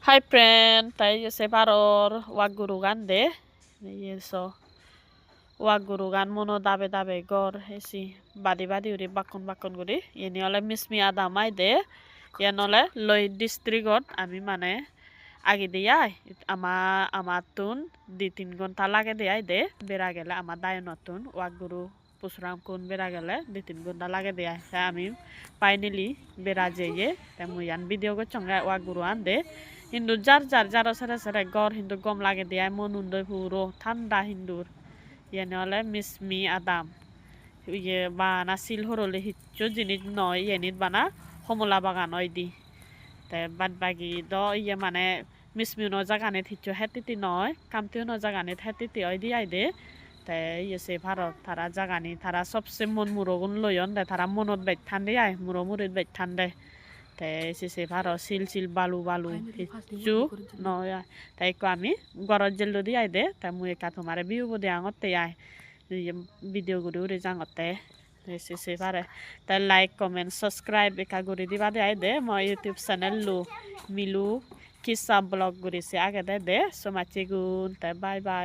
Hi friend, tayo sa paror wag gurugan de. Yeso wag gurugan mono dabe gor hesi badi uri bakun guri. Yeni ole mismi adamai de. Yen ole loi distrigot আমি মানে আগে দিয়াই আমার তুন 2-3 ঘন্টা লাগে দিয়াই দে বেড়া গেলে আমার দায় নতুন ওয়াক গুরু পুসরাম কোন বেড়া গেলে 2-3 ঘন্টা লাগে দিয়াই আমি ফাইনালি বেড়া যেয়ে মুয়ান ভিডিও করছঙ্গা ওয়াক গুরু আন দে হিন্দু যার সারে গর হিন্দু গম লাগে দিয়াই মনুন্দই পুরো ঠান্ডা হিন্দুর ইয়েনে হলে মিসমি আদাম ইয়ে বানা সিল হরলে হিচ্ছু জিনিস নয় ইয়েনিত বানা হমলা বাগান ওই দি তে বাদ বাকি দ ইয়ে মানে মিসমিউ ন জাগানে থিচ্ছু হেতিতি নয় কামতিও ন জাগানে হেতিতি ওই দি আইদে তে ইয়েছে ভারত তারা জাগানি তারা সবসে মন মুরগুন লয়ন দে তারা মনত বাইত ঠান্ডে আয় মুরত বাইত ঠান্ডে তে এসেছে ভারত সিল বালু হিচ্ছু নয় তাই কো আমি গরজ জেল দি আইদে তাই মুই একা তোমারে বিউ বদে আঙতে আয় ভিডিও গুলো উড়ে জাঙতে এসেছে পারে তাই লাইক কমেন্ট সাবস্ক্রাইব একা করে দিবা দে আই দে মই ইউটিউব চ্যানেল মিলু কিসা ব্লগ করেছে আগে দে সমাচে গুণ তাই বাই বাই